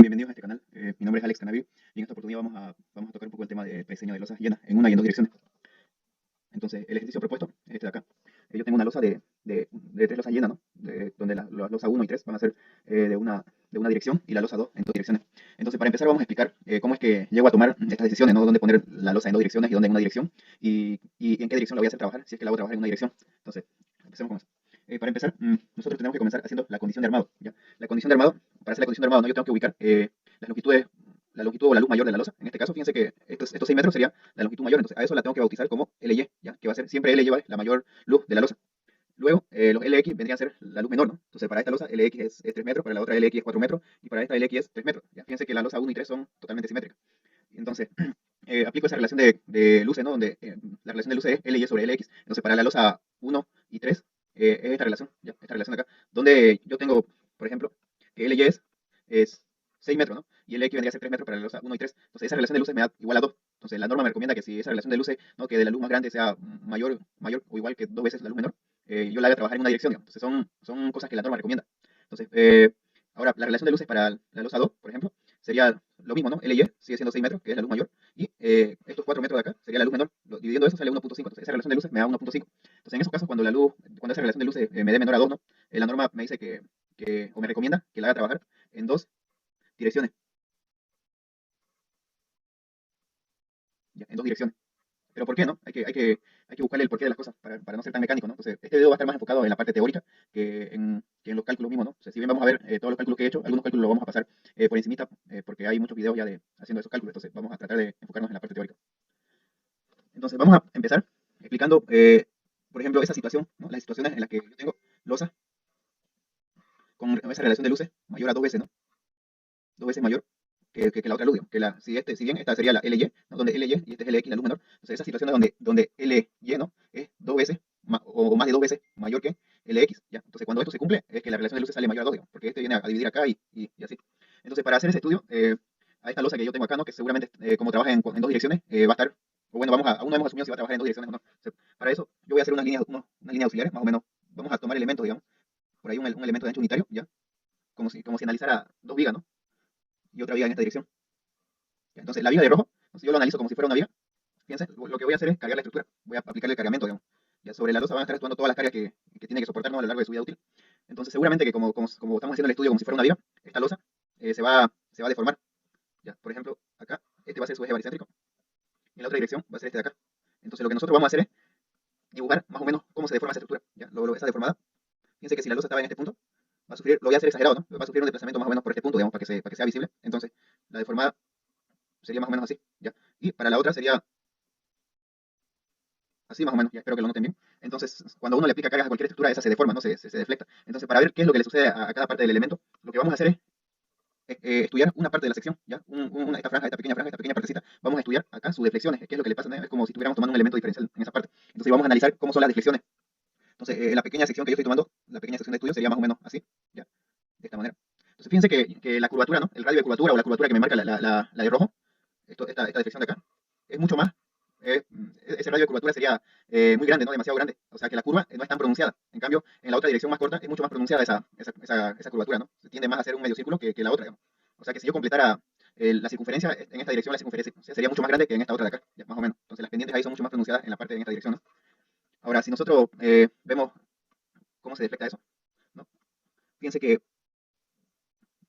bienvenidos a este canal. Mi nombre es Alex Canavi y en esta oportunidad vamos a tocar un poco el tema de prediseño de losas llenas en una y en dos direcciones. Entonces, el ejercicio propuesto es este de acá. Yo tengo una losa de tres losas llenas, ¿no? Donde las losas 1 y 3 van a ser de una dirección y la losa 2 en dos direcciones. Entonces, para empezar, vamos a explicar cómo es que llego a tomar estas decisiones, ¿no? Dónde poner la losa en dos direcciones y dónde en una dirección y en qué dirección la voy a hacer trabajar, si es que la voy a trabajar en una dirección. Entonces, empecemos con eso. Para empezar, nosotros tenemos que comenzar haciendo la condición de armado, ¿ya? La condición de armado, para hacer la condición de armado, ¿no? Yo tengo que ubicar las longitudes, la longitud o la luz mayor de la losa. En este caso, fíjense que estos 6 metros sería la longitud mayor, entonces a eso la tengo que bautizar como LY, ¿ya? Que va a ser siempre LY la mayor luz de la losa. Luego, los LX vendrían a ser la luz menor, ¿no? Entonces, para esta losa, LX es 3 metros, para la otra LX es 4 metros, y para esta LX es 3 metros. ¿Ya? Fíjense que la losa 1 y 3 son totalmente simétricas. Entonces, aplico esa relación de luces, ¿no? Donde la relación de luces es LY sobre LX. Entonces, para la losa 1 y 3, es esta relación, ¿ya? Esta relación de acá, donde yo tengo, por ejemplo, que LY es 6 metros, ¿no? Y LX vendría a ser 3 metros para la losa 1 y 3. Entonces, esa relación de luces me da igual a 2. Entonces, la norma me recomienda que si esa relación de luces, ¿no? Que de la luz más grande sea mayor o igual que 2 veces la luz menor, yo la haga trabajar en una dirección, digamos. Entonces, son cosas que la norma recomienda. Entonces, ahora, la relación de luces para la losa 2, por ejemplo, sería lo mismo, ¿no? LY sigue siendo 6 metros, que es la luz mayor, y estos 4 metros de acá sería la luz menor. Dividiendo eso sale 1.5. Entonces, esa relación de luces me da 1.5. Entonces, en esos casos, cuando esa relación de luces me dé menor a 2, ¿no? La norma me dice o me recomienda que la haga trabajar en dos direcciones, ya, en dos direcciones. Pero ¿por qué no? Hay que buscarle el porqué de las cosas para no ser tan mecánico, ¿no? Entonces, este video va a estar más enfocado en la parte teórica que en los cálculos mismos, ¿no? O sea, si bien vamos a ver todos los cálculos que he hecho, algunos cálculos los vamos a pasar por encimita, porque hay muchos videos ya haciendo esos cálculos, entonces vamos a tratar de enfocarnos en la parte teórica. Entonces, vamos a empezar explicando, por ejemplo, esa situación, ¿no? Las situaciones en las que yo tengo losas con esa relación de luces mayor a 2 veces, ¿no? 2 veces mayor que la otra luz, digamos, si bien esta sería la LY, ¿no? Donde LY y este es LX, la luz menor. Entonces, esas situaciones donde LY, ¿no? Es 2 veces o más de 2 veces mayor que LX, ¿ya? Entonces, cuando esto se cumple, es que la relación de luces sale mayor a 2, digamos, porque este viene a dividir acá y así. Entonces, para hacer ese estudio, a esta losa que yo tengo acá, ¿no? Que seguramente, como trabaja en dos direcciones, va a estar, o bueno, aún no hemos asumido si va a trabajar en dos direcciones o no. O sea, para eso, yo voy a hacer unas líneas auxiliares, más o menos. Vamos a tomar elementos, digamos, por ahí un elemento de ancho unitario, ¿ya? Como si analizara dos vigas, ¿no? Y otra viga en esta dirección. ¿Ya? Entonces, la viga de rojo, entonces yo lo analizo como si fuera una viga. Fíjense, lo que voy a hacer es cargar la estructura. Voy a aplicarle el cargamento, digamos. Ya sobre la losa van a estar actuando todas las cargas que tiene que soportar, ¿no? A lo largo de su vida útil. Entonces, seguramente que como estamos haciendo el estudio como si fuera una viga, esta losa se va a deformar. Ya, por ejemplo, acá, este va a ser su eje baricéntrico. Y en la otra dirección va a ser este de acá. Entonces, lo que nosotros vamos a hacer es dibujar más o menos cómo se deforma esa estructura. ¿Ya? Esa deformada. Fíjense que si la losa estaba en este punto, lo voy a hacer exagerado, ¿no? Va a sufrir un desplazamiento más o menos por este punto, digamos, para que sea visible. Entonces, la deformada sería más o menos así, ¿ya? Y para la otra sería así más o menos, ya espero que lo noten bien. Entonces, cuando uno le aplica cargas a cualquier estructura, esa se deforma, ¿no? Se deflecta. Entonces, para ver qué es lo que le sucede a cada parte del elemento, lo que vamos a hacer es estudiar una parte de la sección, ¿ya? Esta franja, esta pequeña partecita, vamos a estudiar acá sus deflexiones, qué es lo que le pasa, ¿no? Es como si estuviéramos tomando un elemento diferencial en esa parte. Entonces, vamos a analizar cómo son las deflexiones. Entonces, la pequeña sección que yo estoy tomando, la pequeña sección de estudio sería más o menos así, ¿ya? De esta manera. Entonces, fíjense que la curvatura, ¿no? El radio de curvatura o la curvatura que me marca la de rojo, esta deflexión de acá, es mucho más, eh, ese radio de curvatura sería muy grande, ¿no? Demasiado grande. O sea que la curva no es tan pronunciada. En cambio, en la otra dirección más corta es mucho más pronunciada esa curvatura, ¿no? Se tiende más a ser un medio círculo que la otra, digamos. O sea que si yo completara la circunferencia, en esta dirección la circunferencia sería mucho más grande que en esta otra de acá, ya, más o menos. Entonces las pendientes ahí son mucho más pronunciadas en la parte de esta dirección, ¿no? Ahora, si nosotros vemos cómo se deflecta eso, ¿no? Fíjense que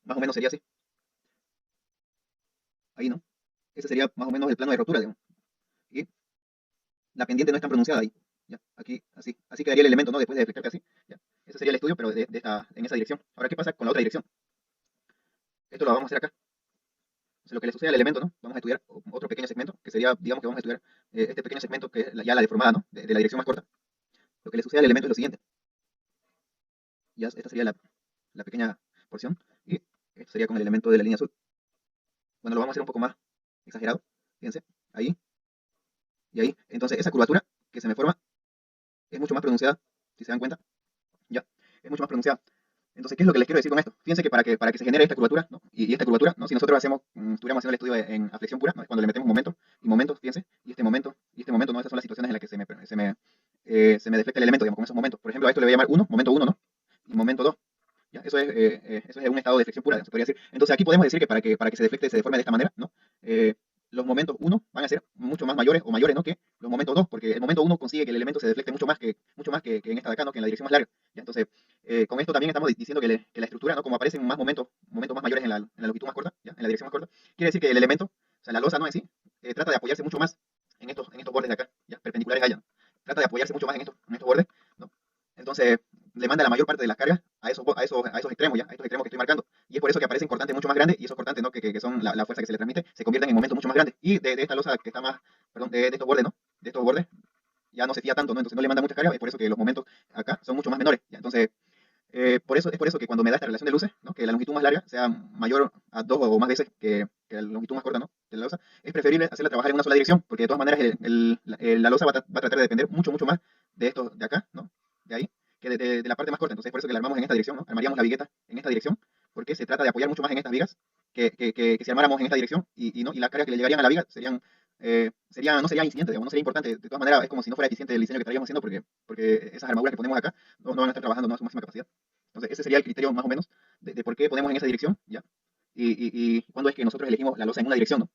más o menos sería así. Ahí, ¿no? Ese sería más o menos el plano de rotura, digamos. Y la pendiente no es tan pronunciada ahí. ¿Ya? Aquí, así quedaría el elemento, ¿no? Después de deflectarse así. ¿Ya? Ese sería el estudio, pero en esa dirección. Ahora, ¿qué pasa con la otra dirección? Esto lo vamos a hacer acá. Entonces, lo que le sucede al elemento, ¿no? Vamos a estudiar otro pequeño segmento, que sería, digamos que vamos a estudiar este pequeño segmento, que es ya la deformada, ¿no? De la dirección más corta. Lo que le sucede al elemento es lo siguiente. Ya esta sería la pequeña porción. Y esto sería con el elemento de la línea azul. Bueno, lo vamos a hacer un poco más exagerado. Fíjense, ahí y ahí. Entonces, esa curvatura que se me forma es mucho más pronunciada, si se dan cuenta. Ya, es mucho más pronunciada. Entonces, ¿qué es lo que les quiero decir con esto? Fíjense que para que se genere esta curvatura, ¿no? Y esta curvatura, ¿no? Si nosotros estuviéramos haciendo el estudio en aflexión pura, ¿no? Es cuando le metemos momentos y momentos, fíjense, y este momento, ¿no? Estas son las situaciones en las que se me deflecta el elemento, digamos, con esos momentos. Por ejemplo, a esto le voy a llamar 1, momento 1, ¿no? Y momento 2, ¿ya? ¿ya? Eso es un estado de deflexión pura, se podría decir. Entonces aquí podemos decir que para que se deflecte, se deforme de esta manera, ¿no? Los momentos uno van a ser mucho más mayores o mayores, ¿no? Que los momentos 2, porque el momento uno consigue que el elemento se deflecte mucho más que en esta de acá, ¿no? Que en la dirección más larga. ¿Ya? Entonces, con esto también estamos diciendo que la estructura, ¿no? Como aparecen más momentos más mayores en la longitud más corta, ¿ya? En la dirección más corta, quiere decir que el elemento, o sea, la losa, ¿no? En sí, trata de apoyarse mucho más en estos bordes de acá, ¿ya? Perpendiculares a ella, ¿no? Trata de apoyarse mucho más en estos bordes, ¿no? Entonces, le manda la mayor parte de las cargas a esos extremos, ¿ya? A estos extremos que estoy marcando. Y es por eso que aparecen cortantes mucho más grandes, y esos cortantes, ¿no? Que son la fuerza que se le transmite, se convierten en momentos mucho más grandes. Y de esta losa que está más, perdón, de estos bordes, ¿no? De estos bordes, ya no se fía tanto, ¿no? Entonces no le manda muchas cargas, es por eso que los momentos acá son mucho más menores, ¿ya? Entonces, es por eso que cuando me da esta relación de luces, ¿no? Que la longitud más larga sea mayor a 2 o más veces que la longitud más corta, ¿no? De la losa, es preferible hacerla trabajar en una sola dirección, porque de todas maneras la losa va a tratar de depender mucho, mucho más de esto de acá, ¿no? De ahí, que de la parte más corta. Entonces, es por eso que la armamos en esta dirección, ¿no? Armaríamos la vigueta en esta dirección, porque se trata de apoyar mucho más en estas vigas que si armáramos en esta dirección, ¿no? Y las cargas que le llegarían a la viga no serían incidentes, digamos, no sería importante. De todas maneras, es como si no fuera eficiente el diseño que estaríamos haciendo, porque esas armaduras que ponemos acá no van a estar trabajando, ¿no? A su máxima capacidad. Entonces, ese sería el criterio más o menos de por qué ponemos en esa dirección, ¿ya? Y cuándo es que nosotros elegimos la losa en una dirección, ¿no?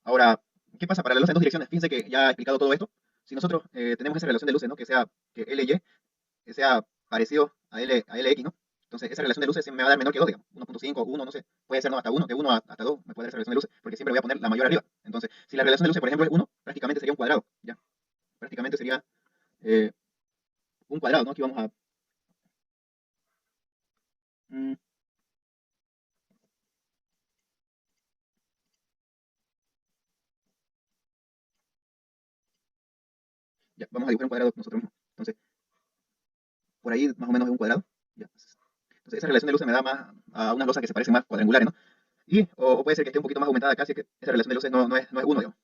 Ahora, ¿qué pasa para la losa en dos direcciones? Fíjense que ya he explicado todo esto. Si nosotros tenemos esa relación de luces, ¿no? Que LY que sea parecido a LX, ¿no? Entonces, esa relación de luces siempre me va a dar menor que 2, digamos. 1.5, 1, no sé. Puede ser no hasta 1, de 1 hasta 2 me puede dar esa relación de luces, porque siempre voy a poner la mayor arriba. Entonces, si la relación de luces, por ejemplo, es 1, prácticamente sería un cuadrado, ¿ya? Prácticamente sería eh, un cuadrado, ¿no? Aquí vamos a... mm, ya, vamos a dibujar un cuadrado nosotros mismos. Entonces, por ahí más o menos es un cuadrado. Ya. Entonces, esa relación de luces me da más a unas losas que se parecen más cuadrangulares, ¿no? O puede ser que esté un poquito más aumentada acá, así que esa relación de luces no es 1, digamos.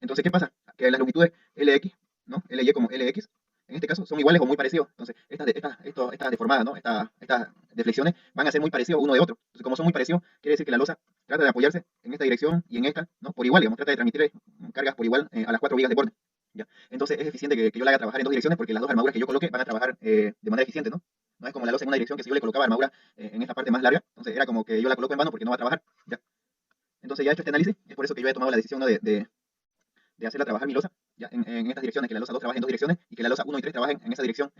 Entonces, ¿qué pasa? Que las longitudes LX, ¿no? LY como LX, en este caso, son iguales o muy parecidos. Entonces, estas deformadas, ¿no? Estas deflexiones van a ser muy parecidos uno de otro. Entonces, como son muy parecidos, quiere decir que la losa trata de apoyarse en esta dirección y en esta, ¿no? Por igual, digamos, trata de transmitir cargas por igual a las 4 vigas de borde. ¿Ya? Entonces, es eficiente que yo la haga trabajar en dos direcciones porque las dos armaduras que yo coloque van a trabajar de manera eficiente, ¿no? No es como la losa en una dirección que si yo le colocaba armadura en esta parte más larga, entonces era como que yo la coloco en vano porque no va a trabajar. ¿Ya? Entonces, ya hecho este análisis, es por eso que yo he tomado la decisión, ¿no? de hacerla trabajar mi losa ya, en estas direcciones, que la losa 2 trabaje en dos direcciones y que la losa 1 y 3 trabajen en esa dirección,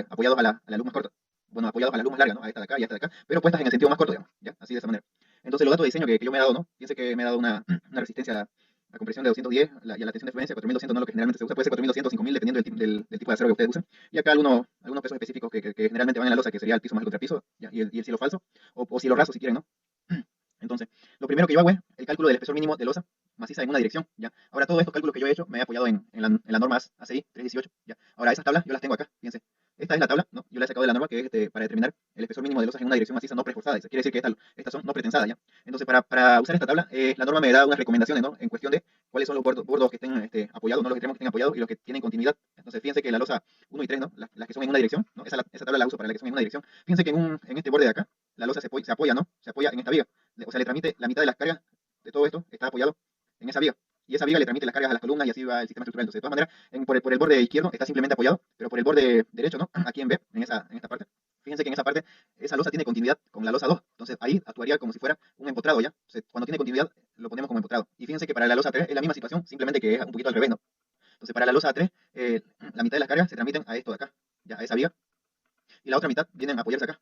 apoyados a la luz más corta. Bueno, apoyados a la luz más larga, ¿no? A esta de acá y a esta de acá, pero puestas en el sentido más corto, digamos, ¿ya? Así de esa manera. Entonces, los datos de diseño que yo me he dado, ¿no? Fíjense que me he dado una resistencia a compresión de 210 y a la tensión de fluencia 4200, no lo que generalmente se usa, puede ser 4200 o 5000, dependiendo del tipo de acero que ustedes usen. Y acá algunos pesos específicos que generalmente van en la losa, que sería el piso más el contrapiso, ¿ya? Y el cielo falso, o cielo raso si quieren, ¿no? Entonces, lo primero que yo hago es el cálculo del espesor mínimo de losa maciza en una dirección, ¿ya? Ahora, todos estos cálculos que yo he hecho me he apoyado en la norma ACI 318, ¿ya? Ahora, esas tablas yo las tengo acá, fíjense. Esta es la tabla, ¿no? Yo la he sacado de la norma que es para determinar el espesor mínimo de losas en una dirección maciza no preforzada. Eso quiere decir que estas son no pretensadas, ¿ya? Entonces, para usar esta tabla, la norma me da unas recomendaciones, ¿no? En cuestión de cuáles son los bordos que estén apoyados, no los extremos que estén apoyados y los que tienen continuidad. Entonces, fíjense que la losa 1 y 3, ¿no? Las que son en una dirección, ¿no? Esa tabla la uso para las que son en una dirección. Fíjense que en este borde de acá, la losa se apoya, ¿no? Se apoya en esta viga. O sea, le transmite la mitad de las cargas de todo esto, está apoyado en esa viga. Y esa viga le transmite las cargas a las columnas y así va el sistema estructural. Entonces, de todas maneras, por el borde izquierdo está simplemente apoyado, pero por el borde derecho, ¿no? Aquí en B, en esta parte. Fíjense que en esa parte, esa losa tiene continuidad con la losa 2. Entonces, ahí actuaría como si fuera un empotrado, ¿ya? O sea, cuando tiene continuidad, lo ponemos como empotrado. Y fíjense que para la losa 3 es la misma situación, simplemente que es un poquito al revés, ¿no? Entonces, para la losa 3, la mitad de las cargas se transmiten a esto de acá, ya, a esa viga, y la otra mitad vienen a apoyarse acá,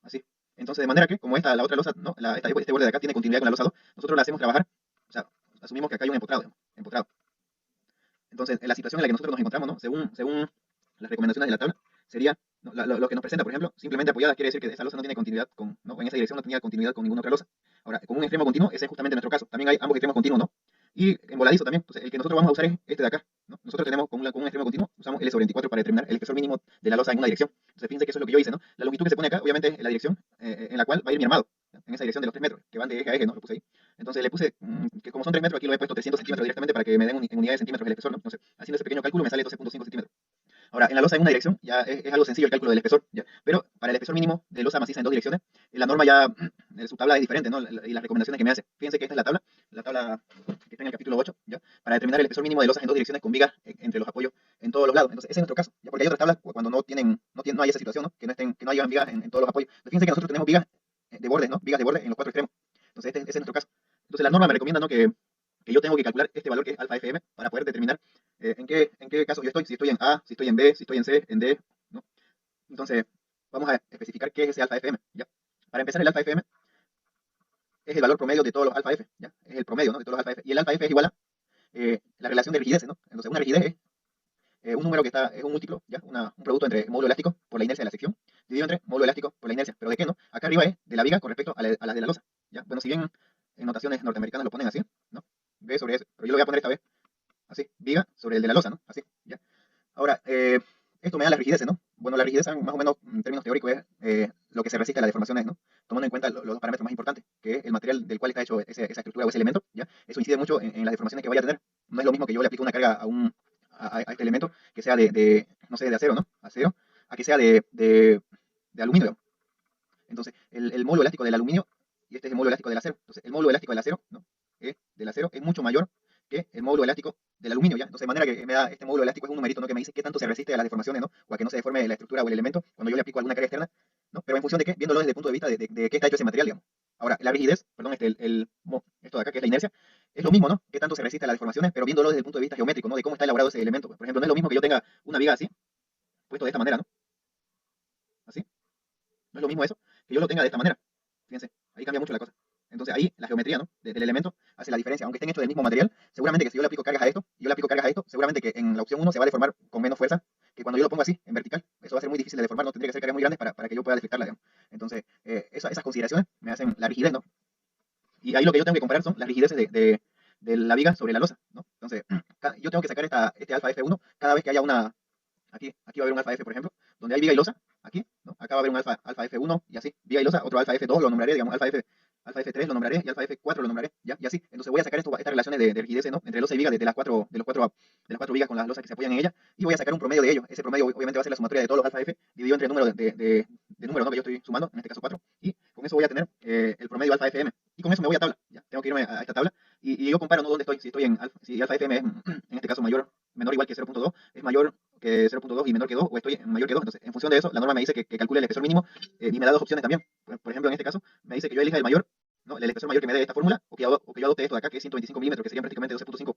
así. Entonces, de manera que, como la otra losa, ¿no? Este borde de acá tiene continuidad con la losa 2, nosotros la hacemos trabajar, o sea, asumimos que acá hay un empotrado, digamos, empotrado. Entonces, en la situación en la que nosotros nos encontramos, ¿no? Según las recomendaciones de la tabla, sería, ¿no? Lo que nos presenta, por ejemplo, simplemente apoyada quiere decir que esa losa no tiene continuidad ¿no? En esa dirección no tenía continuidad con ninguna otra losa. Ahora, con un extremo continuo, ese es justamente nuestro caso. También hay ambos extremos continuos, ¿no? Y en voladizo también. Entonces, el que nosotros vamos a usar es este de acá, ¿no? Nosotros tenemos con un extremo continuo, usamos L sobre 24 para determinar el espesor mínimo de la losa en una dirección. Entonces, fíjense que eso es lo que yo hice, ¿no? La longitud que se pone acá, obviamente, es la dirección en la cual va a ir mi armado, ¿no? En esa dirección de los 3 metros, que van de eje a eje, ¿no? Lo puse ahí. Entonces, le puse, que como son 3 metros, aquí lo he puesto 300 centímetros directamente para que me den en unidades de centímetros el espesor, ¿no? Entonces, haciendo ese pequeño cálculo me sale 12.5 centímetros. Ahora, en la losa en una dirección ya es algo sencillo el cálculo del espesor, ¿ya? Pero para el espesor mínimo de losa maciza en dos direcciones, la norma ya, su tabla es diferente, ¿no? Y las recomendaciones que me hace. Fíjense que esta es la tabla que está en el capítulo 8, ¿ya? Para determinar el espesor mínimo de losas en dos direcciones con vigas entre los apoyos en todos los lados. Entonces, ese es nuestro caso, ¿ya? Porque hay otras tablas cuando no hay esa situación, ¿no? Que no hayan vigas en todos los apoyos. Entonces, fíjense que nosotros tenemos vigas de bordes, ¿no? Vigas de borde en los cuatro extremos. Entonces, ese es nuestro caso. Entonces, la norma me recomienda, ¿no? Que yo tengo que calcular este valor que es alfa FM para poder determinar en qué caso yo estoy, si estoy en A, si estoy en B, si estoy en C, en D, ¿no? Entonces, vamos a especificar qué es ese alfa FM, ¿ya? Para empezar, el alfa FM es el valor promedio de todos los alfa F, ¿ya? Es el promedio, ¿no? De todos los alfa F. Y el alfa F es igual a la relación de rigideces, ¿no? Entonces, una rigidez es un número es un múltiplo, ¿ya? Un producto entre módulo elástico por la inercia de la sección, dividido entre módulo elástico por la inercia. ¿Pero de qué, no? Acá arriba es de la viga con respecto a las de la losa, ¿ya? Bueno, si bien en notaciones norteamericanas lo ponen así, ¿no? B sobre S, pero yo lo voy a poner esta vez así, viga sobre el de la losa, ¿no? Así, ¿ya? Ahora, esto me da las rigideces, ¿no? Bueno, la rigidez, más o menos, en términos teóricos, es lo que se resiste a las deformaciones, ¿no? Tomando en cuenta los dos parámetros más importantes, que es el material del cual está hecho esa estructura o ese elemento, ¿ya? Eso incide mucho en las deformaciones que vaya a tener. No es lo mismo que yo le aplique una carga a este elemento que sea no sé, de acero, ¿no? Acero, a que sea de aluminio, digamos. Entonces, el módulo elástico del aluminio, y este es el módulo elástico del acero. Entonces, el módulo elástico del acero, ¿no? Del acero es mucho mayor que el módulo elástico del aluminio, ¿ya? Entonces, de manera que me da este módulo elástico es un numerito, ¿no? Que me dice qué tanto se resiste a las deformaciones, ¿no? O a que no se deforme la estructura o el elemento cuando yo le aplico alguna carga externa, ¿no? Pero en función de qué, viéndolo desde el punto de vista de qué está hecho ese material, digamos. Ahora, la rigidez, perdón, esto de acá, que es la inercia, es lo mismo, ¿no? Qué tanto se resiste a las deformaciones, pero viéndolo desde el punto de vista geométrico, ¿no? De cómo está elaborado ese elemento. Por ejemplo, no es lo mismo que yo tenga una viga así, puesto de esta manera, ¿no? Así. No es lo mismo eso, que yo lo tenga de esta manera. Fíjense, ahí cambia mucho la cosa. Entonces ahí la geometría, ¿no? Del elemento hace la diferencia. Aunque estén hechos del mismo material, seguramente que si yo le aplico cargas a esto, y yo le aplico cargas a esto, seguramente que en la opción uno se va a deformar con menos fuerza que cuando yo lo pongo así, en vertical. Eso va a ser muy difícil de deformar, no tendría que ser cargas muy grandes para que yo pueda deflectarla, digamos. Entonces, esas consideraciones me hacen la rigidez, ¿no? Y ahí lo que yo tengo que comparar son las rigideces de la viga sobre la losa, ¿no? Entonces, yo tengo que sacar este alfa F1 cada vez que haya aquí va a haber un alfa F, por ejemplo, donde hay viga y losa, aquí, ¿no? Acá va a haber un alfa F1 y así, viga y losa, otro alfa F2 lo nombraré, digamos, alfa F3 lo nombraré y alfa F4 lo nombraré, ¿ya? Y así. Entonces voy a sacar estas relaciones de rigidez, ¿no? Entre losa y viga de las cuatro vigas con las losas que se apoyan en ella y voy a sacar un promedio de ellos. Ese promedio obviamente va a ser la sumatoria de todos los alfa F dividido entre el número de números, ¿no? Que yo estoy sumando, en este caso 4, y con eso voy a tener el promedio alfa FM. Y con eso me voy a tabla, ¿ya? Tengo que irme a esta tabla y yo comparo, ¿no? ¿Dónde estoy? Si estoy en alfa, si alfa FM es, en este caso, menor o igual que 0.2, es mayor que 0.2 y menor que 2, o estoy en mayor que 2. Entonces, en función de eso, la norma me dice que calcule el espesor mínimo y me da dos opciones también. Por ejemplo, en este caso, me dice que yo elija el mayor, ¿no? El espesor mayor que me dé esta fórmula, o que yo adopte esto de acá, que es 125 milímetros, que serían prácticamente 12.5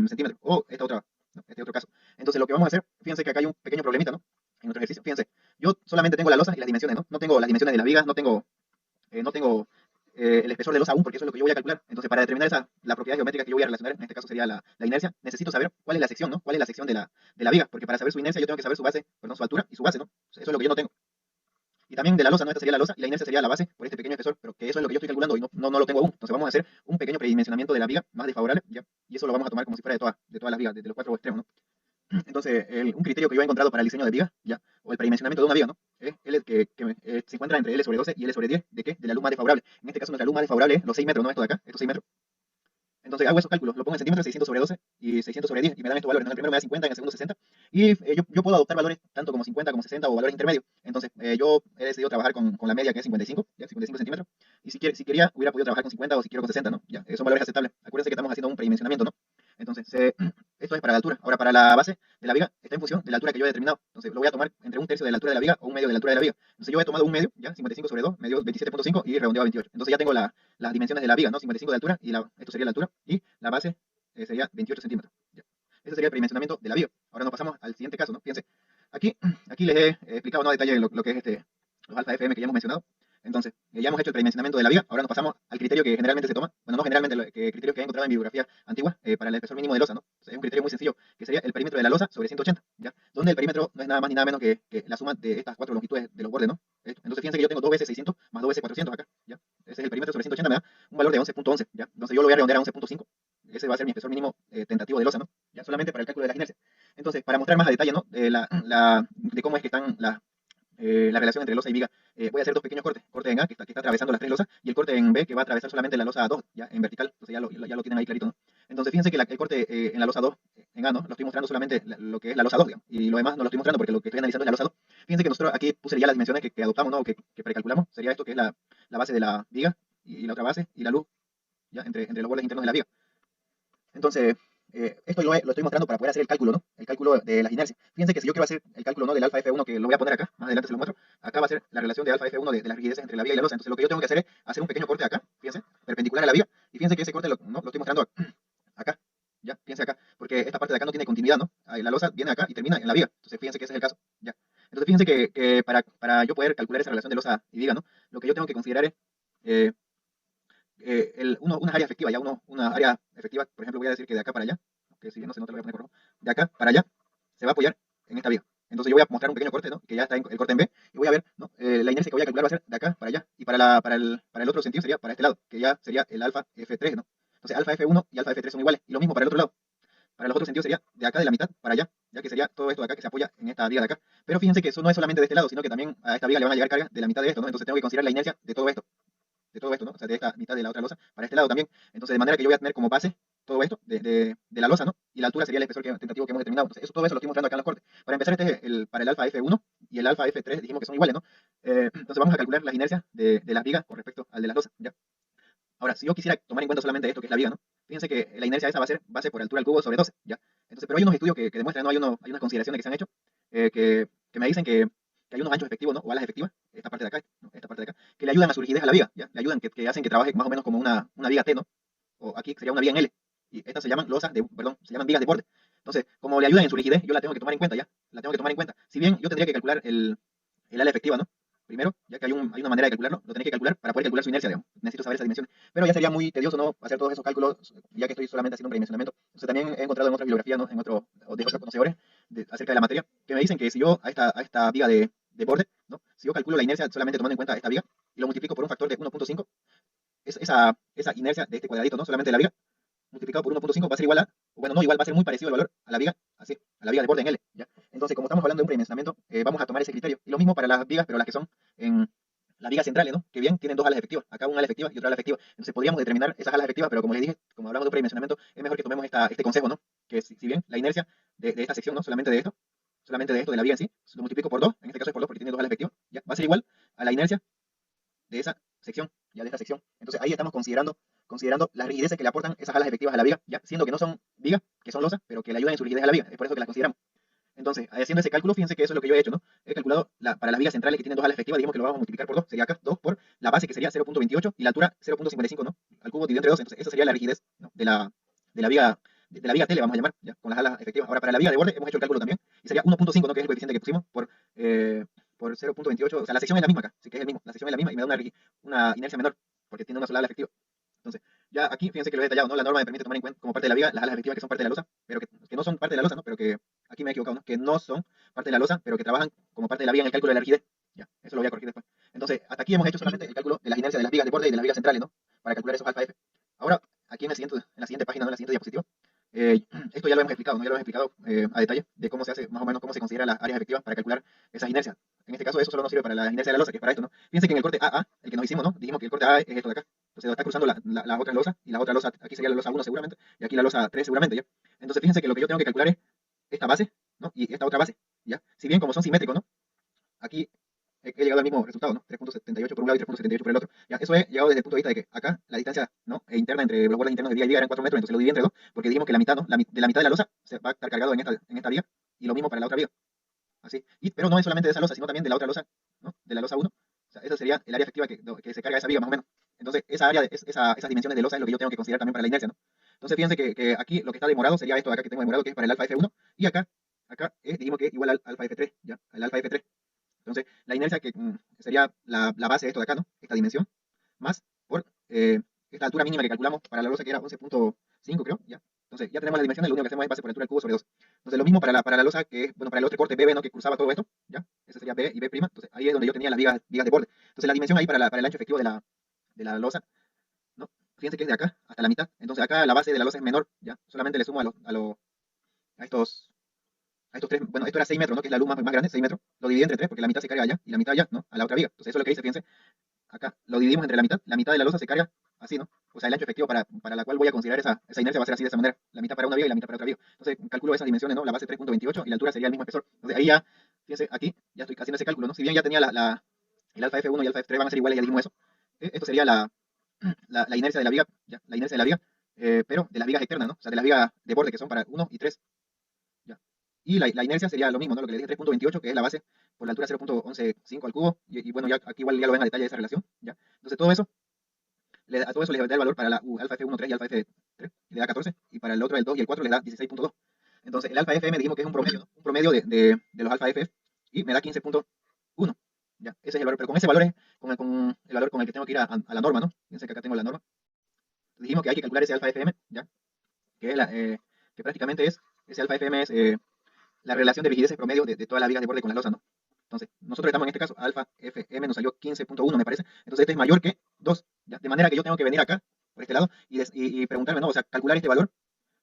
centímetros, o esta otra, ¿no? Este otro caso. Entonces, lo que vamos a hacer, fíjense que acá hay un pequeño problemita, ¿no? En nuestro ejercicio, fíjense, yo solamente tengo la losa y las dimensiones, ¿no? No tengo las dimensiones de las vigas, no tengo el espesor de losa aún, porque eso es lo que yo voy a calcular. Entonces, para determinar la propiedad geométrica que yo voy a relacionar, en este caso sería la inercia, necesito saber cuál es la sección, ¿no? ¿Cuál es la sección de la viga? Porque para saber su inercia yo tengo que saber su base, perdón, su altura y su base, ¿no? Eso es lo que yo no tengo. Y también de la losa, ¿no? Esta sería la losa y la inercia sería la base por este pequeño espesor, pero que eso es lo que yo estoy calculando y no lo tengo aún. Entonces vamos a hacer un pequeño predimensionamiento de la viga más desfavorable, ¿ya? Y eso lo vamos a tomar como si fuera de todas las vigas, de los cuatro extremos, ¿no? Entonces, un criterio que yo he encontrado para el diseño de vigas, ¿ya? O el predimensionamiento de una viga, ¿no? Es el que se encuentra entre L sobre 12 y L sobre 10, ¿de qué? De la luz más desfavorable. En este caso, nuestra luz más desfavorable es los 6 metros, ¿no? Esto de acá, estos 6 metros. Entonces hago esos cálculos, lo pongo en centímetros, 600 sobre 12 y 600 sobre 10, y me dan estos valores. En el primero me da 50, en el segundo 60, y yo puedo adoptar valores tanto como 50, como 60 o valores intermedios. Entonces yo he decidido trabajar con la media, que es 55, ¿ya? 55 centímetros, y si quería, hubiera podido trabajar con 50 o si quiero con 60, ¿no? Ya, son valores aceptables. Acuérdense que estamos haciendo un predimensionamiento, ¿no? Entonces, esto es para la altura. Ahora, para la base de la viga, está en función de la altura que yo he determinado. Entonces, lo voy a tomar entre un tercio de la altura de la viga o un medio de la altura de la viga. Entonces, yo he tomado un medio, ya, 55 sobre 2, me dio 27.5 y redondeado a 28. Entonces, ya tengo las dimensiones de la viga, ¿no? 55 de altura, y esto sería la altura, y la base sería 28 centímetros. Ya. Ese sería el predimensionamiento de la viga. Ahora nos pasamos al siguiente caso, ¿no? Fíjense, aquí les he explicado, ¿no? A detalle lo que es los alfa FM que ya hemos mencionado. Entonces, ya hemos hecho el predimensionamiento de la viga, ahora nos pasamos al criterio que generalmente se toma, bueno, no generalmente, criterios que he encontrado en bibliografía antigua para el espesor mínimo de losa, ¿no? O sea, es un criterio muy sencillo, que sería el perímetro de la losa sobre 180, ¿ya? Donde el perímetro no es nada más ni nada menos que la suma de estas cuatro longitudes de los bordes, ¿no? Entonces, fíjense que yo tengo 2 veces 600 más 2 veces 400 acá, ¿ya? Ese es el perímetro sobre 180, me da un valor de 11.11, ¿ya? Entonces, yo lo voy a redondear a 11.5. Ese va a ser mi espesor mínimo tentativo de losa, ¿no? Ya solamente para el cálculo de las inercias. Entonces, para mostrar más a detalle, ¿no? De cómo es que están la relación entre losa y viga, voy a hacer dos pequeños cortes. Corte en A, que está atravesando las tres losas, y el corte en B, que va a atravesar solamente la losa 2, ya en vertical. Entonces ya lo tienen ahí clarito, ¿no? Entonces fíjense que el corte en la losa 2, en A, ¿no? Lo estoy mostrando solamente lo que es la losa 2, digamos, y lo demás no lo estoy mostrando porque lo que estoy analizando es la losa 2. fíjense que nosotros aquí puse ya las dimensiones que adoptamos, ¿no? O que precalculamos. Sería esto que es la base de la viga y la otra base y la luz, ya, entre los bordes internos de la viga. Entonces, esto lo estoy mostrando para poder hacer el cálculo, ¿no? El cálculo de las inercias. Fíjense que si yo quiero hacer el cálculo, ¿no? Del alfa F1, que lo voy a poner acá, más adelante se lo muestro, acá va a ser la relación de alfa F1 de las rigideces entre la viga y la losa. Entonces, lo que yo tengo que hacer es hacer un pequeño corte acá, fíjense, perpendicular a la viga, y fíjense que ese corte ¿no? Lo estoy mostrando acá, ya, fíjense acá, porque esta parte de acá no tiene continuidad, ¿no? Ahí la losa viene acá y termina en la viga. Entonces, fíjense que ese es el caso, ya. Entonces, fíjense que para yo poder calcular esa relación de losa y viga, ¿no? Lo que yo tengo que considerar es eh, unas áreas efectivas, ya una área efectiva, por ejemplo, voy a decir que de acá para allá, que si bien no se nota, lo voy a poner por rojo, de acá para allá se va a apoyar en esta viga. Entonces yo voy a mostrar un pequeño corte, ¿no? Que ya está en el corte en B, y voy a ver, ¿no? La inercia que voy a calcular va a ser de acá para allá, y para el otro sentido sería para este lado, que ya sería el alfa F3, ¿no? Entonces alfa F1 y alfa F3 son iguales, y lo mismo para el otro lado. Para los otros sentidos sería de acá de la mitad para allá, ya que sería todo esto de acá que se apoya en esta viga de acá. Pero fíjense que eso no es solamente de este lado, sino que también a esta viga le van a llegar cargas de la mitad de esto, ¿no? Entonces tengo que considerar la inercia de todo esto, ¿no? O sea, de esta mitad de la otra losa para este lado también. Entonces, de manera que yo voy a tener como base todo esto de la losa, ¿no? Y la altura sería el espesor tentativo que hemos determinado. Entonces, todo eso lo estoy mostrando acá en los cortes. Para empezar, este es para el alfa F1 y el alfa F3 dijimos que son iguales, ¿no? Entonces, vamos a calcular las inercias de las vigas con respecto al de las losas, ¿ya? Ahora, si yo quisiera tomar en cuenta solamente esto, que es la viga, ¿no? Fíjense que la inercia esa va a ser base por altura al cubo sobre 12, ¿ya? Entonces, pero hay unos estudios que demuestran, ¿no? Hay unas consideraciones que se han hecho que me dicen que hay unos anchos efectivos, ¿no? O alas efectivas, esta parte de acá, ¿no? Esta parte de acá, que le ayudan a su rigidez a la viga, ¿ya? Le ayudan, que hacen que trabaje más o menos como una viga T, ¿no? O aquí sería una viga en L. Y estas se llaman se llaman vigas de borde. Entonces, como le ayudan en su rigidez, yo la tengo que tomar en cuenta, ¿ya? La tengo que tomar en cuenta. Si bien yo tendría que calcular el ala efectiva, ¿no? Primero, ya que hay una manera de calcularlo, lo tenés que calcular para poder calcular su inercia, digamos. Necesito saber esas dimensiones. Pero ya sería muy tedioso, ¿no? Hacer todos esos cálculos, ya que estoy solamente haciendo un predimensionamiento. Entonces también he encontrado en otra bibliografía, ¿no? O de otros conocedores acerca de la materia, que me dicen que si yo a esta viga de borde, ¿no? Si yo calculo la inercia solamente tomando en cuenta esta viga y lo multiplico por un factor de 1.5, esa inercia de este cuadradito, ¿no? Solamente de la viga, multiplicado por 1.5 va a ser igual o bueno, no igual, va a ser muy parecido el valor a la viga, así, a la viga de borde en L, ¿ya? Entonces, como estamos hablando de un predimensionamiento, vamos a tomar ese criterio. Y lo mismo para las vigas, pero las que son en las vigas centrales, ¿no? Que bien tienen dos alas efectivas, acá una ala efectiva y otra ala efectiva. Entonces, podríamos determinar esas alas efectivas, pero como les dije, como hablamos de un predimensionamiento, es mejor que tomemos este consejo, ¿no? Que si bien la inercia de esta sección, ¿no? Solamente de esto, de la viga en sí, lo multiplico por 2, en este caso es por 2 porque tiene dos alas efectivas, ¿ya? Va a ser igual a la inercia de esa sección, ya de esta sección. Entonces ahí estamos considerando las rigideces que le aportan esas alas efectivas a la viga, ya siendo que no son vigas, que son losas, pero que le ayudan en su rigidez a la viga. Es por eso que las consideramos. Entonces, haciendo ese cálculo, fíjense que eso es lo que yo he hecho, ¿no? He calculado para las vigas centrales que tienen dos alas efectivas, dijimos que lo vamos a multiplicar por 2, sería acá 2 por la base que sería 0.28 y la altura 0.55, ¿no? Al cubo dividido entre 2, entonces esa sería la rigidez, ¿no? de la viga T, le vamos a llamar, ¿ya? Con las alas efectivas. Ahora, para la viga de borde hemos hecho el cálculo también, y sería 1.5, ¿no? Que es el coeficiente que pusimos por 0.28, o sea, la sección es la misma acá, sí que es el mismo, la sección es la misma y me da una inercia menor, porque tiene una sola ala efectiva. Entonces, ya aquí, fíjense que lo he detallado, ¿no? La norma me permite tomar en cuenta como parte de la viga las alas efectivas que son parte de la losa, pero que no son parte de la losa, ¿no? Pero que, aquí me he equivocado, ¿no? Que no son parte de la losa, pero que trabajan como parte de la viga en el cálculo de la rigidez. Ya, eso lo voy a corregir después. Entonces, hasta aquí hemos hecho solamente el cálculo de las inercias de las vigas de borde y de las vigas centrales, ¿no? Para calcular esos alfa F. Ahora, aquí en la siguiente página, ¿no? En la siguiente diapositiva, esto ya lo hemos explicado, ¿no? Ya lo hemos explicado a detalle de cómo se hace, más o menos, cómo se consideran las áreas efectivas para calcular esas inercias. En este caso, eso solo nos sirve para la inercia de la losa, que es para esto, ¿no? Fíjense que en el corte AA, el que nos hicimos, ¿no? Dijimos que el corte AA es esto de acá. Entonces está cruzando la otra losa, y la otra losa, aquí sería la losa 1 seguramente, y aquí la losa 3 seguramente, ¿ya? Entonces fíjense que lo que yo tengo que calcular es esta base, ¿no? Y esta otra base, ¿ya? Si bien como son simétricos, ¿no? Aquí he llegado al mismo resultado, ¿no? 3.78 por un lado y 3.78 por el otro. Ya, eso he llegado desde el punto de vista de que acá la distancia, ¿no? Interna entre los bordes internos de viga y viga eran 4 metros, entonces lo dividí entre 2, porque dijimos que la mitad, ¿no? De la mitad de la losa se va a estar cargado en esta viga, y lo mismo para la otra viga. Así. Pero no es solamente de esa losa, sino también de la otra losa, ¿no? De la losa 1. O sea, esa sería el área efectiva que se carga esa viga, más o menos. Entonces, esa área, esas dimensiones de losa es lo que yo tengo que considerar también para la inercia, ¿no? Entonces, fíjense que aquí lo que está de morado sería esto de acá que tengo de morado, que es para el alfa F1, y acá dijimos que es igual al alfa F3, ¿ya? Al alfa F3. Entonces, la inercia que sería la base de esto de acá, ¿no? Esta dimensión, más por esta altura mínima que calculamos para la losa, que era 11.5, creo, ¿ya? Entonces, ya tenemos las dimensiones, lo único que hacemos es base por altura al cubo sobre 2. Entonces, lo mismo para la losa, que es, bueno, para el otro corte BB, ¿no? Que cruzaba todo esto, ¿ya? Ese sería B y B'. Entonces, ahí es donde yo tenía las vigas de borde. Entonces, la dimensión ahí para el ancho efectivo de la losa, ¿no? Fíjense que es de acá hasta la mitad. Entonces, acá la base de la losa es menor, ¿ya? Solamente le sumo a estos tres, bueno, esto era 6 metros, ¿no? Que es la luz más grande, 6 metros. Lo dividí entre 3 porque la mitad se carga allá y la mitad allá, ¿no? A la otra viga. Entonces, eso es lo que hice, fíjense. Acá lo dividimos entre la mitad de la losa se carga así, ¿no? O sea, el ancho efectivo para la cual voy a considerar esa inercia va a ser así de esa manera, la mitad para una viga y la mitad para otra viga. Entonces, calculo esas dimensiones, ¿no? La base 3.28 y la altura sería el mismo espesor. Entonces, ahí ya, fíjense, aquí ya estoy haciendo ese cálculo, ¿no? Si bien ya tenía el alfa F1 y alfa F3 van a ser iguales, ya dijimos eso. Esto sería la inercia de la viga, ya, la inercia de la viga, pero de las vigas externas, ¿no? O sea, de las vigas de borde que son para 1 y 3. Ya. Y la inercia sería lo mismo, ¿no? Lo que le dije, 3.28, que es la base por la altura 0.115 al cubo. Y bueno, ya aquí igual ya lo ven a detalle esa relación. ¿Ya? Entonces todo eso, a todo eso les da el valor para la alfa F1, 3 y alfa F3, le da 14. Y para el otro, el 2 y el 4, le da 16.2. Entonces el alfa FM dijimos que es un promedio, ¿no? Un promedio de los alfa FF. Y me da 15.1. ¿Ya? Ese es el valor. Pero con ese valor es con el valor con el que tengo que ir a la norma, ¿no? Fíjense que acá tengo la norma. Dijimos que hay que calcular ese alfa FM, ¿ya? Que, que prácticamente ese alfa FM es la relación de rigideces promedio de todas las vigas de borde con la losa, ¿no? Entonces, nosotros estamos en este caso, alfa FM nos salió 15.1, me parece. Entonces, este es mayor que 2, ¿ya? De manera que yo tengo que venir acá, por este lado, y preguntarme, ¿no? O sea, calcular este valor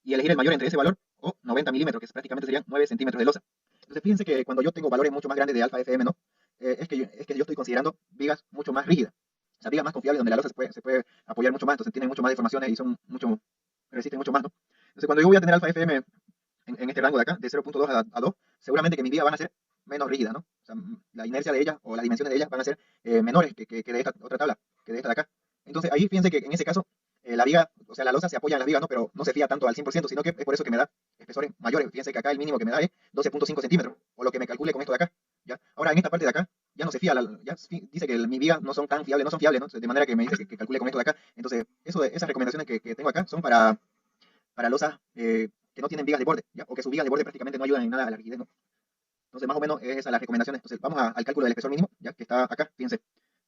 y elegir el mayor entre ese valor o 90 milímetros, que prácticamente serían 9 centímetros de losa. Entonces, fíjense que cuando yo tengo valores mucho más grandes de alfa FM, ¿no? Es que yo estoy considerando vigas mucho más rígidas. O sea, vigas más confiables donde la losa se puede apoyar mucho más, entonces tienen mucho más deformaciones y resisten mucho más, ¿no? Entonces, cuando yo voy a tener alfa FM en este rango de acá, de 0.2 a 2, seguramente que mis vigas van a ser menos rígidas, ¿no? O sea, la inercia de ellas o las dimensiones de ellas van a ser menores que de esta otra tabla, que de esta de acá. Entonces ahí fíjense que en ese caso la viga, o sea, la losa se apoya en las vigas, ¿no? Pero no se fía tanto al 100%, sino que es por eso que me da espesores mayores. Fíjense que acá el mínimo que me da es 12.5 centímetros, o lo que me calcule con esto de acá, ¿ya? Ahora en esta parte de acá ya no se fía, ya dice que mis vigas no son tan fiables, no son fiables, ¿no? De manera que me dice que calcule con esto de acá. Entonces, esas recomendaciones que tengo acá son para losas que no tienen vigas de borde, ¿ya? O que sus vigas de borde prácticamente no ayudan en nada a la rigidez, ¿no? Entonces, más o menos es esas las recomendaciones. Entonces, vamos al cálculo del espesor mínimo, ya que está acá, fíjense.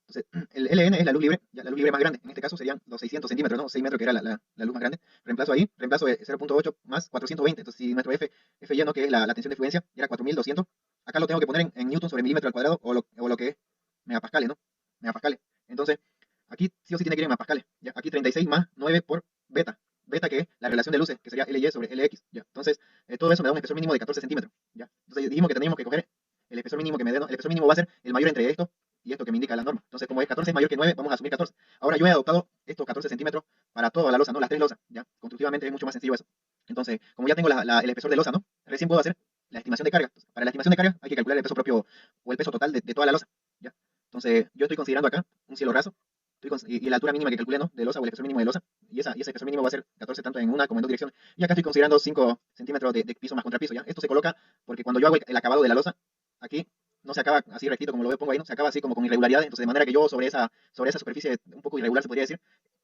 Entonces, el LN es la luz libre, ya la luz libre más grande. En este caso serían los 600 centímetros, ¿no? 6 metros, que era la luz más grande. Reemplazo ahí, reemplazo de 0.8 más 420. Entonces, si nuestro F lleno, que es la tensión de fluencia, era 4200, acá lo tengo que poner en newton sobre milímetro al cuadrado, o lo que es megapascales, ¿no? Megapascales. Entonces, aquí sí o sí tiene que ir en megapascales, ¿ya? Aquí 36 más 9 por beta. Beta, que es la relación de luces, que sería LY sobre LX, ¿ya? Entonces, todo eso me da un espesor mínimo de 14 centímetros, ¿ya? Entonces, dijimos que teníamos que coger el espesor mínimo que me dé, ¿no? El espesor mínimo va a ser el mayor entre esto y esto que me indica la norma. Entonces, como es 14 es mayor que 9, vamos a asumir 14. Ahora yo he adoptado estos 14 centímetros para toda la losa, ¿no? Las tres losas, ¿ya? Constructivamente es mucho más sencillo eso. Entonces, como ya tengo el espesor de losa, ¿no? Recién puedo hacer la estimación de carga. Entonces, para la estimación de carga hay que calcular el peso propio o el peso total de toda la losa, ¿ya? Entonces, yo estoy considerando acá un cielo raso, y la altura mínima que calculé, ¿no? De losa, o el espesor mínimo de losa, y ese espesor mínimo va a ser 14 tanto en una como en dos direcciones. Y acá estoy considerando 5 centímetros de piso más contrapiso, ¿ya? Esto se coloca porque cuando yo hago el acabado de la losa, aquí no se acaba así rectito como lo pongo ahí, ¿no? Se acaba así como con irregularidades, entonces de manera que yo sobre esa superficie un poco irregular, se podría decir,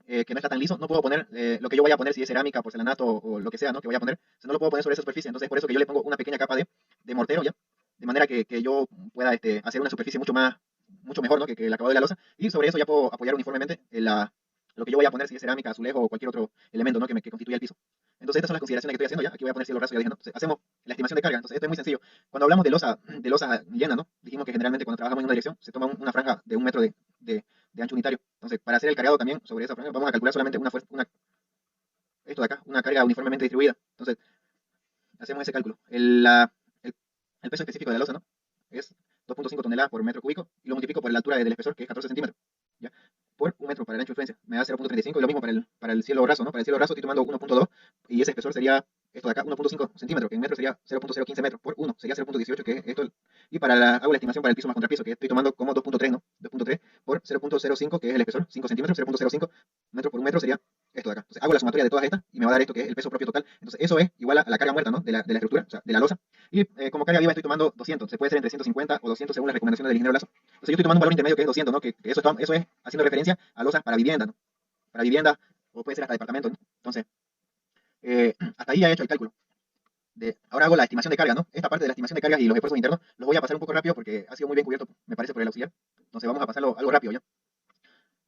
que no está tan liso, no puedo poner lo que yo vaya a poner, si es cerámica, porcelanato o lo que sea, ¿no? Que voy a poner, no lo puedo poner sobre esa superficie. Entonces por eso que yo le pongo una pequeña capa de mortero, ¿ya? De manera que yo pueda hacer una superficie mucho mejor, ¿no? Que el acabado de la losa, y sobre eso ya puedo apoyar uniformemente lo que yo voy a poner, si es cerámica, azulejo o cualquier otro elemento, ¿no? Que constituya el piso. Entonces estas son las consideraciones que estoy haciendo ya. Aquí voy a poner cielo raso, ya dije, ¿no? Entonces, hacemos la estimación de carga. Entonces esto es muy sencillo. Cuando hablamos de losa llena, ¿no? Dijimos que generalmente cuando trabajamos en una dirección se toma una franja de 1 metro de ancho unitario. Entonces, para hacer el cargado también sobre esa franja, vamos a calcular solamente una fuerza, esto de acá, una carga uniformemente distribuida. Entonces, hacemos ese cálculo. El peso específico de la losa, ¿no? Es 2.5 toneladas por metro cúbico, y lo multiplico por la altura del espesor, que es 14 centímetros, ¿ya? Por 1 metro para el ancho de influencia. Me da 0.35, y lo mismo para el cielo raso, ¿no? Para el cielo raso estoy tomando 1.2, y ese espesor sería esto de acá, 1.5 centímetros, que en metros sería 0.015 metros, por 1 sería 0.18, que es esto. Y hago la estimación para el piso más contrapiso, que estoy tomando como 2.3, ¿no? 2.3 por 0.05, que es el espesor, 5 centímetros, 0.05 metros por 1 metro sería esto de acá. Entonces hago la sumatoria de todas estas y me va a dar esto, que es el peso propio total. Entonces eso es igual a la carga muerta, ¿no? De la estructura, o sea, de la losa. Y como carga viva estoy tomando 200, se puede ser entre 150 o 200 según las recomendaciones del ingeniero Lazo. Entonces yo estoy tomando un valor intermedio que es 200, ¿no? Que eso es haciendo referencia a losas para vivienda, ¿no? Para vivienda, o puede ser hasta departamento, ¿no? Entonces, hasta ahí ya he hecho el cálculo. Ahora hago la estimación de carga, ¿no? Esta parte de la estimación de cargas y los esfuerzos internos los voy a pasar un poco rápido porque ha sido muy bien cubierto, me parece, por el auxiliar. Entonces vamos a pasarlo algo rápido ya.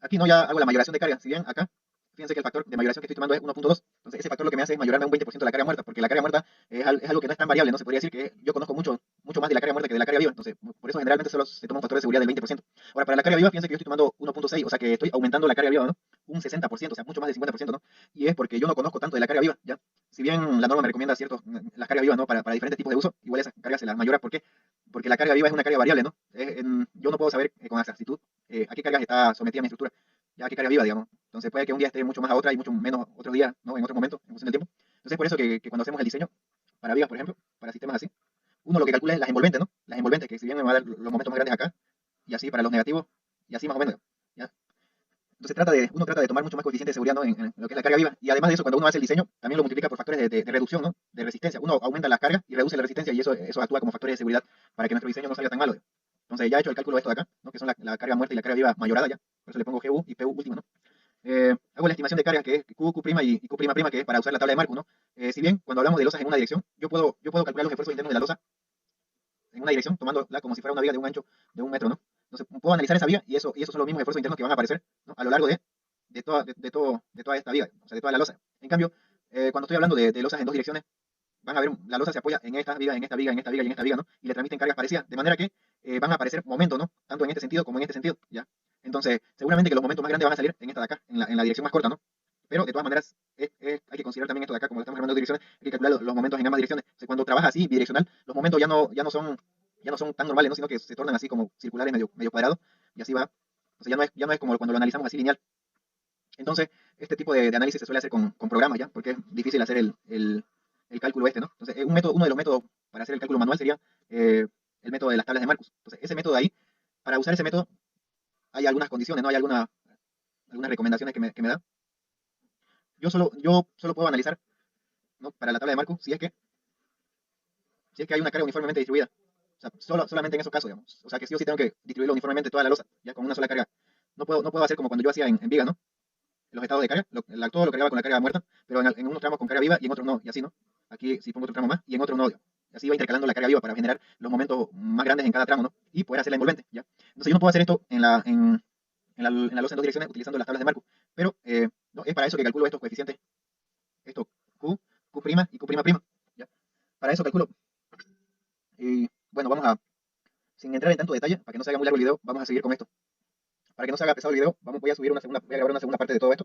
Aquí no, ya hago la mayoración de carga. Si bien acá, fíjense que el factor de mayoración que estoy tomando es 1.2. Entonces ese factor lo que me hace es mayorarme un 20% de la carga muerta, porque la carga muerta es algo que no es tan variable, ¿no? Se podría decir que yo conozco mucho más de la carga muerta que de la carga viva. Entonces, por eso generalmente solo se toma un factor de seguridad del 20%. Ahora, para la carga viva, fíjense que yo estoy tomando 1.6, o sea que estoy aumentando la carga viva, ¿no? Un 60%, o sea, mucho más del 50%, ¿no? Y es porque yo no conozco tanto de la carga viva, ¿ya? Si bien la norma me recomienda las cargas vivas, ¿no? Para diferentes tipos de uso, igual esas cargas se las mayora. ¿Por qué? Porque la carga viva es una carga variable, ¿no? Yo no puedo saber con exactitud a qué cargas está sometida mi estructura. ya qué carga viva, digamos. Entonces puede que un día esté mucho más a otra y mucho menos otro día, ¿no? En otro momento, en función del tiempo. Entonces por eso que cuando hacemos el diseño para vigas, por ejemplo, para sistemas así, uno lo que calcula es las envolventes, ¿no? Las envolventes, que si bien me va a dar los momentos más grandes acá, y así para los negativos, y así más o menos, ¿ya? Entonces uno trata de tomar mucho más coeficiente de seguridad, ¿no? En lo que es la carga viva. Y además de eso, cuando uno hace el diseño, también lo multiplica por factores de reducción, ¿no? De resistencia. Uno aumenta las cargas y reduce la resistencia y eso actúa como factores de seguridad para que nuestro diseño no salga tan malo. Entonces ya he hecho el cálculo de esto de acá, ¿no? Que son la carga muerta y la carga viva mayorada ya. Por eso le pongo GU y PU último, ¿no? Hago la estimación de cargas que es Q, Q' y Q', que es para usar la tabla de Markov, ¿no? Si bien cuando hablamos de losas en una dirección, yo puedo calcular los esfuerzos internos de la losa en una dirección, tomándola como si fuera una viga de un ancho de 1 metro, ¿no? Entonces puedo analizar esa viga y esos son los mismos esfuerzos internos que van a aparecer, ¿no? A lo largo de toda esta viga, o sea, de toda la losa. En cambio, cuando estoy hablando de losas en dos direcciones, van a ver, la losa se apoya en esta viga, en esta viga, en esta viga y en esta viga, ¿no? Y le transmiten cargas parecidas, de manera que van a aparecer momentos, ¿no? Tanto en este sentido como en este sentido, ¿ya? Entonces, seguramente que los momentos más grandes van a salir en esta de acá, en la dirección más corta, ¿no? Pero de todas maneras, hay que considerar también esto de acá, como lo estamos armando de direcciones, hay que calcular los momentos en ambas direcciones. O sea, cuando trabajas así, bidireccional, los momentos ya no son tan normales, ¿no? Sino que se tornan así como circulares, medio cuadrados, y así va. O sea, ya no es como cuando lo analizamos así lineal. Entonces, este tipo de análisis se suele hacer con programas, ¿ya? Porque es difícil hacer el cálculo este, ¿no? Entonces, uno de los métodos para hacer el cálculo manual sería el método de las tablas de Marcus. Entonces, ese método de ahí, para usar ese método, hay algunas condiciones, ¿no? Hay algunas recomendaciones que me da. Yo solo puedo analizar, ¿no? Para la tabla de Marcus si es que hay una carga uniformemente distribuida. O sea, solamente en esos casos, digamos. O sea, que sí o sí tengo que distribuirlo uniformemente toda la losa, ya con una sola carga. No puedo hacer como cuando yo hacía en vigas, ¿no? Los estados de carga, todo lo cargaba con la carga muerta, pero en unos tramos con carga viva y en otros no, y así, ¿no? Aquí si pongo otro tramo más y en otro no, y así va intercalando la carga viva para generar los momentos más grandes en cada tramo, ¿no? Y poder hacer la envolvente, ¿ya? Entonces yo no puedo hacer esto en la losa en dos direcciones utilizando las tablas de Markov, pero no, es para eso que calculo estos coeficientes, esto Q, Q' y Q', ¿ya? Para eso calculo, y bueno, sin entrar en tanto detalle, para que no se haga muy largo el video, vamos a seguir con esto. Para que no se haga pesado el video, voy a grabar una segunda parte de todo esto,